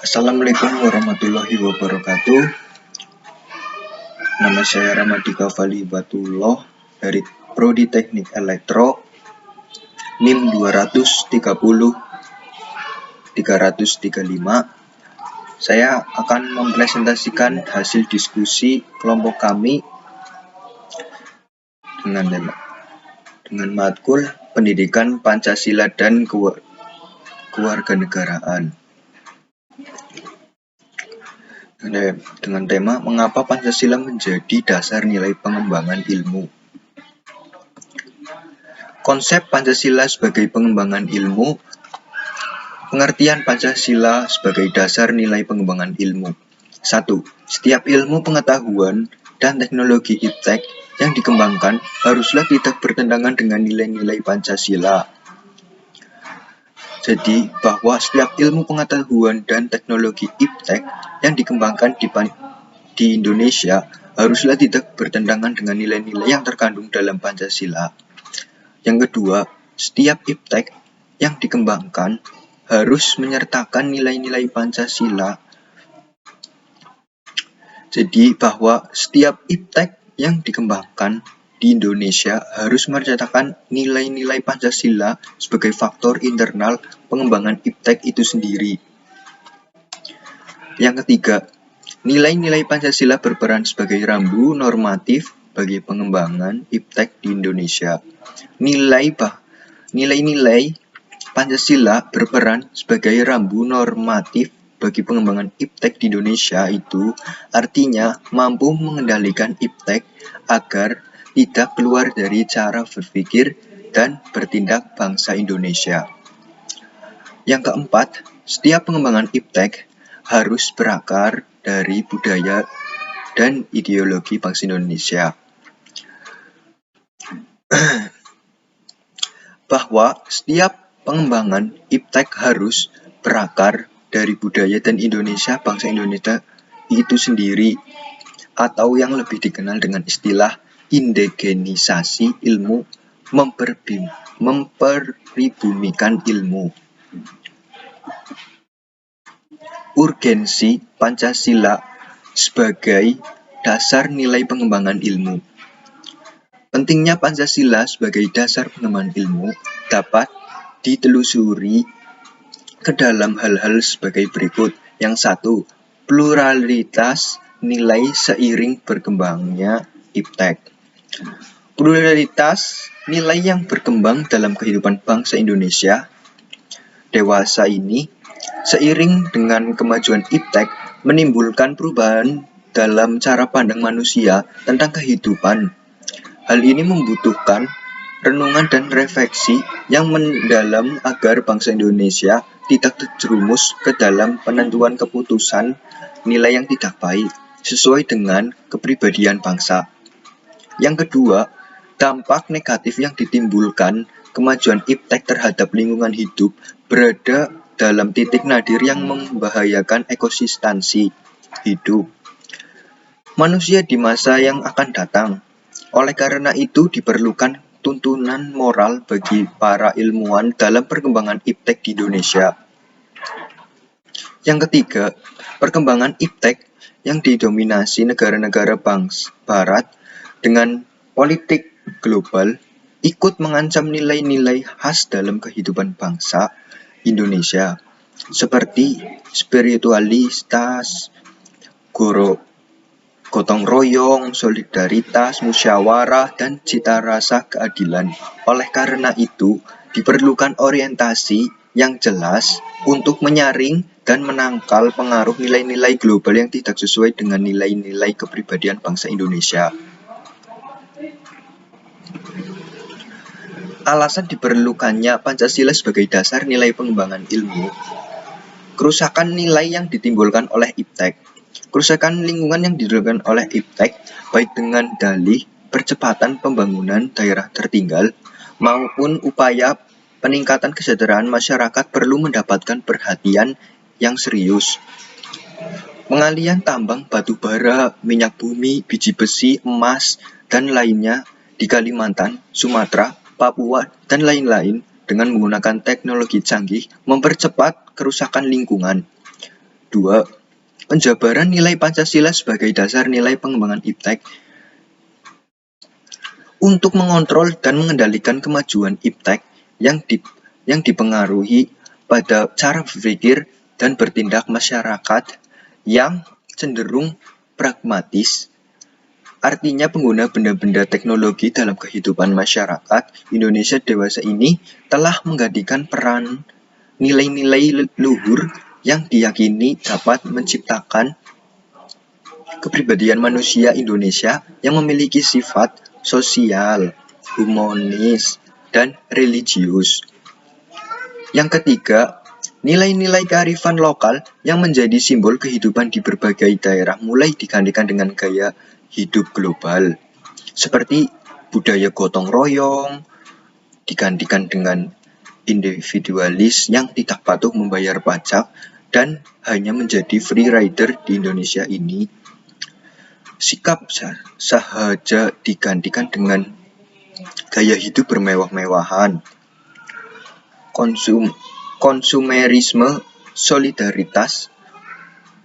Assalamualaikum warahmatullahi wabarakatuh. Nama saya Ramadika Falibatullah dari Prodi Teknik Elektro, NIM 230 335. Saya akan mempresentasikan hasil diskusi kelompok kami dengan matkul Pendidikan Pancasila dan Kewarganegaraan. Dengan tema mengapa Pancasila menjadi dasar nilai pengembangan ilmu. Konsep Pancasila sebagai pengembangan ilmu. Pengertian Pancasila sebagai dasar nilai pengembangan ilmu. 1. Setiap ilmu pengetahuan dan teknologi iptek yang dikembangkan haruslah tidak bertentangan dengan nilai-nilai Pancasila. Jadi, bahwa setiap ilmu pengetahuan dan teknologi iptek yang dikembangkan di Indonesia haruslah tidak bertentangan dengan nilai-nilai yang terkandung dalam Pancasila. Yang kedua, setiap iptek yang dikembangkan harus menyertakan nilai-nilai Pancasila. Jadi, bahwa setiap iptek yang dikembangkan di Indonesia harus menyertakan nilai-nilai Pancasila sebagai faktor internal pengembangan iptek itu sendiri. Yang ketiga, nilai-nilai Pancasila berperan sebagai rambu normatif bagi pengembangan iptek di Indonesia. Nilai-nilai Pancasila berperan sebagai rambu normatif bagi pengembangan iptek di Indonesia itu artinya mampu mengendalikan iptek agar tidak keluar dari cara berpikir dan bertindak bangsa Indonesia. Yang keempat, setiap pengembangan iptek harus berakar dari budaya dan ideologi bangsa Indonesia. Bahwa setiap pengembangan iptek harus berakar dari budaya dan Indonesia, bangsa Indonesia itu sendiri, atau yang lebih dikenal dengan istilah indigenisasi ilmu, memperbumikan ilmu. Urgensi Pancasila sebagai dasar nilai pengembangan ilmu. Pentingnya Pancasila sebagai dasar pengembangan ilmu dapat ditelusuri ke dalam hal-hal sebagai berikut. Yang satu, pluralitas nilai seiring berkembangnya iptek. Pluralitas nilai yang berkembang dalam kehidupan bangsa Indonesia dewasa ini seiring dengan kemajuan iptek menimbulkan perubahan dalam cara pandang manusia tentang kehidupan. Hal ini membutuhkan renungan dan refleksi yang mendalam agar bangsa Indonesia tidak terjerumus ke dalam penentuan keputusan nilai yang tidak baik sesuai dengan kepribadian bangsa. Yang kedua, dampak negatif yang ditimbulkan kemajuan iptek terhadap lingkungan hidup berada dalam titik nadir yang membahayakan ekosistensi hidup manusia di masa yang akan datang. Oleh karena itu diperlukan tuntunan moral bagi para ilmuwan dalam perkembangan iptek di Indonesia. Yang ketiga, perkembangan iptek yang didominasi negara-negara bangsa Barat dengan politik global ikut mengancam nilai-nilai khas dalam kehidupan bangsa Indonesia, seperti spiritualitas, gotong royong, solidaritas, musyawarah, dan cita rasa keadilan. Oleh karena itu, diperlukan orientasi yang jelas untuk menyaring dan menangkal pengaruh nilai-nilai global yang tidak sesuai dengan nilai-nilai kepribadian bangsa Indonesia. Alasan diperlukannya Pancasila sebagai dasar nilai pengembangan ilmu. Kerusakan nilai yang ditimbulkan oleh iptek. Kerusakan lingkungan yang ditimbulkan oleh iptek, baik dengan dalih percepatan pembangunan daerah tertinggal maupun upaya peningkatan kesejahteraan masyarakat perlu mendapatkan perhatian yang serius. Pengalihan tambang batu bara, minyak bumi, biji besi, emas, dan lainnya di Kalimantan, Sumatera, Papua, dan lain-lain dengan menggunakan teknologi canggih mempercepat kerusakan lingkungan. kedua, penjabaran nilai Pancasila sebagai dasar nilai pengembangan iptek untuk mengontrol dan mengendalikan kemajuan iptek yang dipengaruhi pada cara berpikir dan bertindak masyarakat yang cenderung pragmatis. Artinya pengguna benda-benda teknologi dalam kehidupan masyarakat Indonesia dewasa ini telah menggantikan peran nilai-nilai luhur yang diyakini dapat menciptakan kepribadian manusia Indonesia yang memiliki sifat sosial, humanis, dan religius. Yang ketiga, nilai-nilai kearifan lokal yang menjadi simbol kehidupan di berbagai daerah mulai digantikan dengan gaya hidup global, seperti budaya gotong royong, digantikan dengan individualis yang tidak patuh membayar pajak dan hanya menjadi free rider di Indonesia ini. Sikap sahaja digantikan dengan gaya hidup bermewah-mewahan. Konsumerisme, solidaritas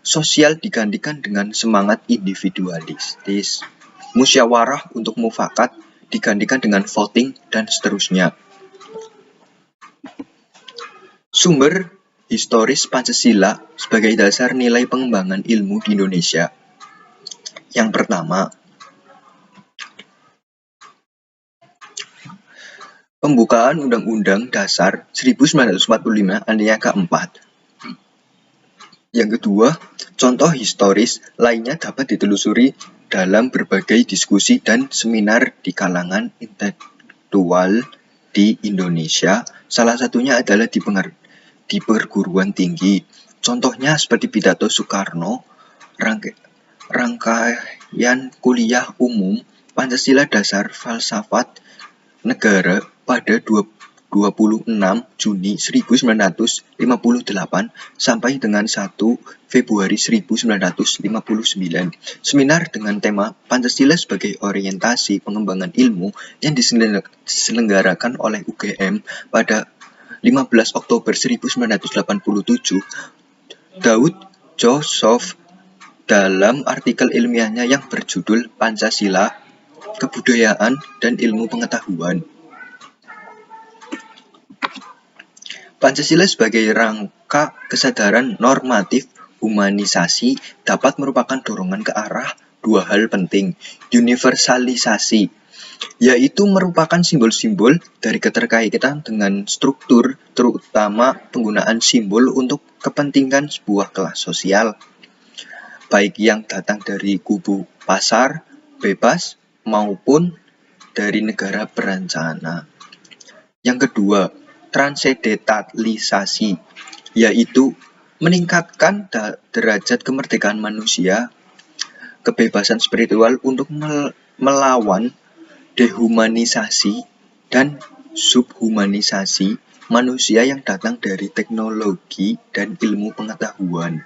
sosial digantikan dengan semangat individualistis. Musyawarah untuk mufakat digantikan dengan voting dan seterusnya. Sumber historis Pancasila sebagai dasar nilai pengembangan ilmu di Indonesia. Yang pertama, pembukaan Undang-Undang Dasar 1945 Aliyah keempat. Yang kedua, contoh historis lainnya dapat ditelusuri dalam berbagai diskusi dan seminar di kalangan intelektual di Indonesia. Salah satunya adalah di perguruan tinggi. Contohnya seperti pidato Soekarno, rangkaian kuliah umum Pancasila Dasar Falsafat Negara pada 26 Juni 1958 sampai dengan 1 Februari 1959. Seminar dengan tema Pancasila sebagai orientasi pengembangan ilmu yang diselenggarakan oleh UGM pada 15 Oktober 1987. Daud Joseph dalam artikel ilmiahnya yang berjudul Pancasila, Kebudayaan dan Ilmu Pengetahuan. Pancasila sebagai rangka kesadaran normatif humanisasi dapat merupakan dorongan ke arah dua hal penting. Universalisasi, yaitu merupakan simbol-simbol dari keterkaitan dengan struktur, terutama penggunaan simbol untuk kepentingan sebuah kelas sosial, baik yang datang dari kubu pasar bebas maupun dari negara berencana. Yang kedua, transendentalisasi, yaitu meningkatkan derajat kemerdekaan manusia, kebebasan spiritual untuk melawan dehumanisasi dan subhumanisasi manusia yang datang dari teknologi dan ilmu pengetahuan.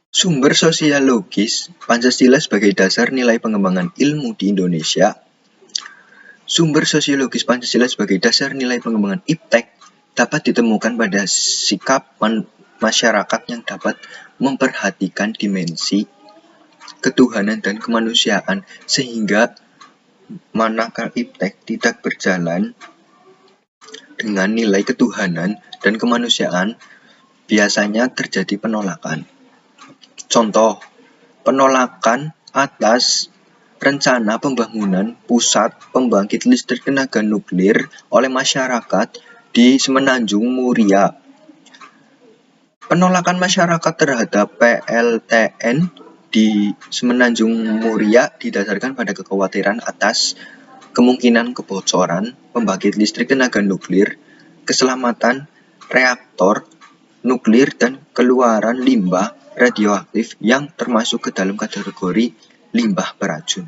Sumber sosiologis Pancasila sebagai dasar nilai pengembangan ilmu di Indonesia. Sumber sosiologis Pancasila sebagai dasar nilai pengembangan iptek dapat ditemukan pada sikap masyarakat yang dapat memperhatikan dimensi ketuhanan dan kemanusiaan, sehingga manakala iptek tidak berjalan dengan nilai ketuhanan dan kemanusiaan, biasanya terjadi penolakan. Contoh, penolakan atas rencana pembangunan pusat pembangkit listrik tenaga nuklir oleh masyarakat di Semenanjung Muria. Penolakan masyarakat terhadap PLTN di Semenanjung Muria didasarkan pada kekhawatiran atas kemungkinan kebocoran pembangkit listrik tenaga nuklir, keselamatan reaktor nuklir, dan keluaran limbah radioaktif yang termasuk ke dalam kategori limbah beracun.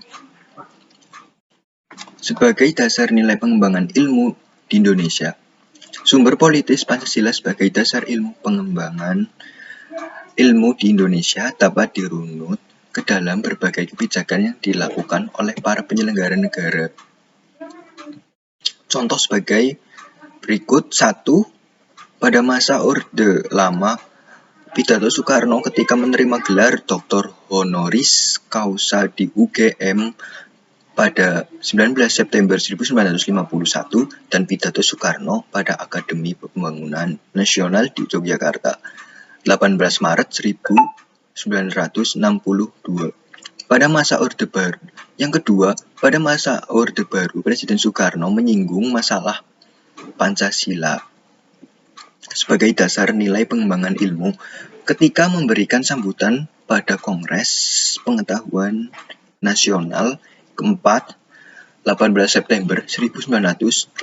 Sebagai dasar nilai pengembangan ilmu di Indonesia, sumber politis Pancasila sebagai dasar ilmu pengembangan ilmu di Indonesia dapat dirunut ke dalam berbagai kebijakan yang dilakukan oleh para penyelenggara negara. Contoh sebagai berikut: 1. Pada masa Orde Lama, pidato Soekarno ketika menerima gelar Dr. Honoris Causa di UGM pada 19 September 1951 dan pidato Soekarno pada Akademi Pembangunan Nasional di Yogyakarta 18 Maret 1962. Pada masa Orde Baru. Yang kedua, pada masa Orde Baru, Presiden Soekarno menyinggung masalah Pancasila sebagai dasar nilai pengembangan ilmu ketika memberikan sambutan pada Kongres Pengetahuan Nasional keempat 18 September 1986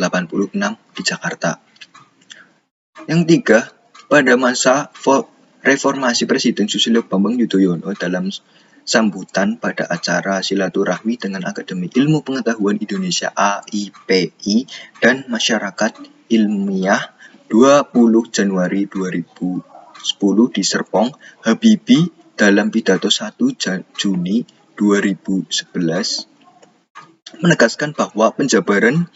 di Jakarta. Yang tiga, pada masa reformasi Presiden Susilo Bambang Yudhoyono dalam sambutan pada acara silaturahmi dengan Akademi Ilmu Pengetahuan Indonesia AIPI dan Masyarakat Ilmiah 20 Januari 2010 di Serpong, Habibie dalam pidato 1 Juni 2011 menegaskan bahwa penjabaran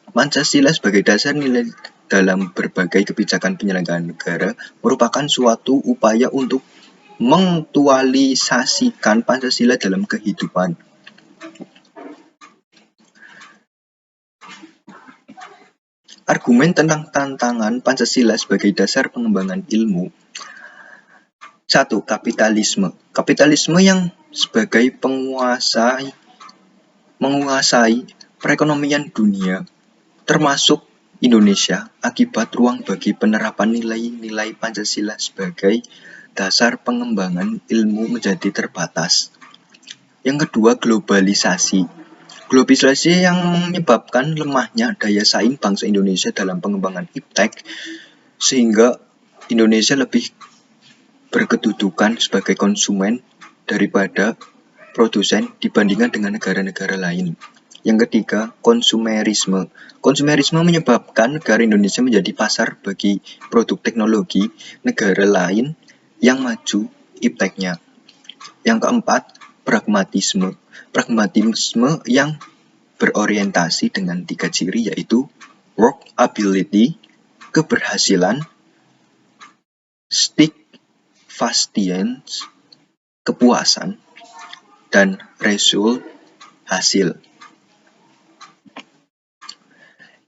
Pancasila sebagai dasar nilai dalam berbagai kebijakan penyelenggaraan negara merupakan suatu upaya untuk mengaktualisasikan Pancasila dalam kehidupan. Argumen tentang tantangan Pancasila sebagai dasar pengembangan ilmu. 1. Kapitalisme. Kapitalisme yang sebagai menguasai perekonomian dunia, termasuk Indonesia, akibat ruang bagi penerapan nilai-nilai Pancasila sebagai dasar pengembangan ilmu menjadi terbatas. Yang kedua, globalisasi. Globalisasi yang menyebabkan lemahnya daya saing bangsa Indonesia dalam pengembangan iptek, sehingga Indonesia lebih berkedudukan sebagai konsumen daripada produsen dibandingkan dengan negara-negara lain. Yang ketiga, konsumerisme. Konsumerisme menyebabkan negara Indonesia menjadi pasar bagi produk teknologi negara lain yang maju ipteknya. Yang keempat, pragmatisme. Pragmatisme yang berorientasi dengan 3 ciri, yaitu workability, keberhasilan, steadfastness, kepuasan, dan result, hasil.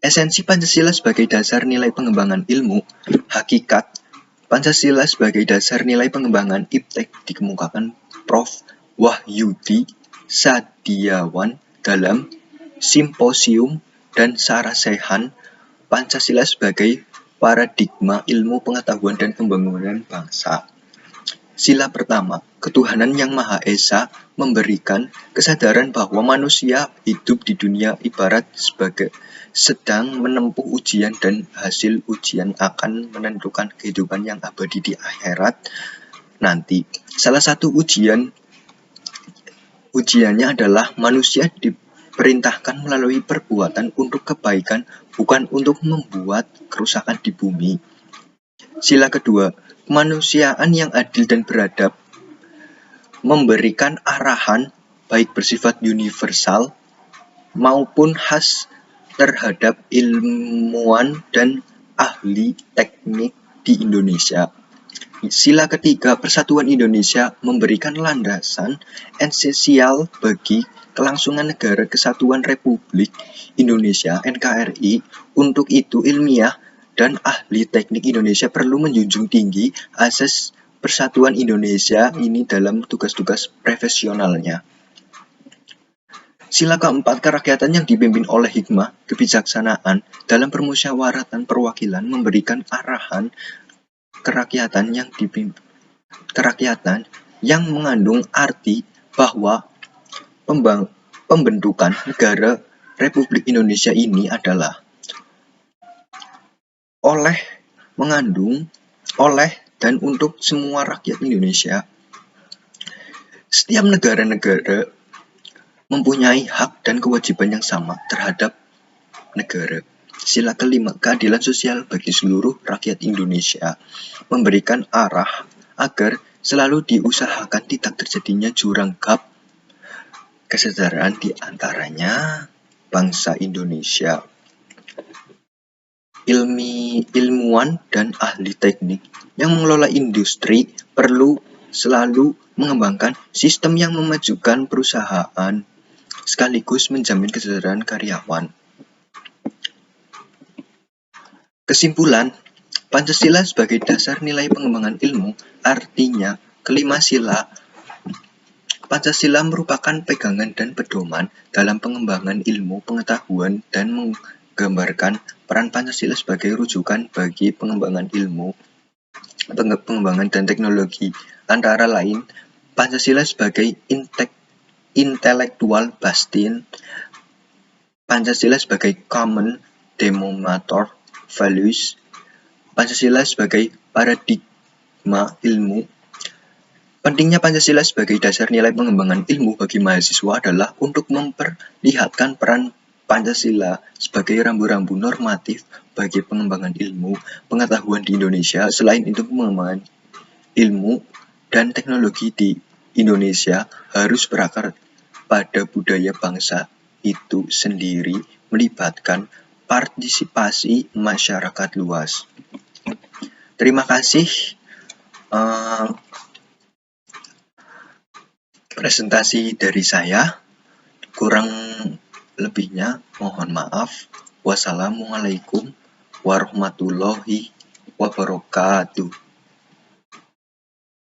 Esensi Pancasila sebagai dasar nilai pengembangan ilmu. Hakikat Pancasila sebagai dasar nilai pengembangan iptek dikemukakan Prof. Wahyudi Sadiawan dalam Simposium dan Sarasehan Pancasila sebagai paradigma ilmu pengetahuan dan pembangunan bangsa. Sila pertama, ketuhanan yang Maha Esa memberikan kesadaran bahwa manusia hidup di dunia ibarat sebagai sedang menempuh ujian dan hasil ujian akan menentukan kehidupan yang abadi di akhirat nanti. Salah satu ujiannya adalah manusia diperintahkan melalui perbuatan untuk kebaikan, bukan untuk membuat kerusakan di bumi. Sila kedua, kemanusiaan yang adil dan beradab memberikan arahan baik bersifat universal maupun khas terhadap ilmuwan dan ahli teknik di Indonesia. Sila ketiga, Persatuan Indonesia memberikan landasan esensial bagi kelangsungan Negara Kesatuan Republik Indonesia (NKRI). Untuk itu, ilmiah dan ahli teknik Indonesia perlu menjunjung tinggi asas Persatuan Indonesia ini dalam tugas-tugas profesionalnya. Sila keempat, kerakyatan yang dipimpin oleh hikmah, kebijaksanaan dalam permusyawaratan perwakilan memberikan arahan kerakyatan yang mengandung arti bahwa pembentukan negara Republik Indonesia ini adalah oleh dan untuk semua rakyat Indonesia. Setiap negara-negara mempunyai hak dan kewajiban yang sama terhadap negara. Sila kelima, keadilan sosial bagi seluruh rakyat Indonesia, memberikan arah agar selalu diusahakan tidak terjadinya jurang gap kesetaraan di antaranya bangsa Indonesia. ilmuwan dan ahli teknik yang mengelola industri perlu selalu mengembangkan sistem yang memajukan perusahaan sekaligus menjamin kesejahteraan karyawan. Kesimpulan, Pancasila sebagai dasar nilai pengembangan ilmu, artinya kelima sila Pancasila merupakan pegangan dan pedoman dalam pengembangan ilmu pengetahuan dan menggambarkan peran Pancasila sebagai rujukan bagi pengembangan ilmu, pengembangan dan teknologi. Antara lain, Pancasila sebagai intelektual bastion, Pancasila sebagai common denominator values, Pancasila sebagai paradigma ilmu. Pentingnya Pancasila sebagai dasar nilai pengembangan ilmu bagi mahasiswa adalah untuk memperlihatkan peran Pancasila sebagai rambu-rambu normatif bagi pengembangan ilmu pengetahuan di Indonesia. Selain itu, pengembangan ilmu dan teknologi di Indonesia harus berakar pada budaya bangsa itu sendiri, melibatkan partisipasi masyarakat luas. Terima kasih. Presentasi dari saya, kurang lebihnya mohon maaf. Wassalamualaikum warahmatullahi wabarakatuh.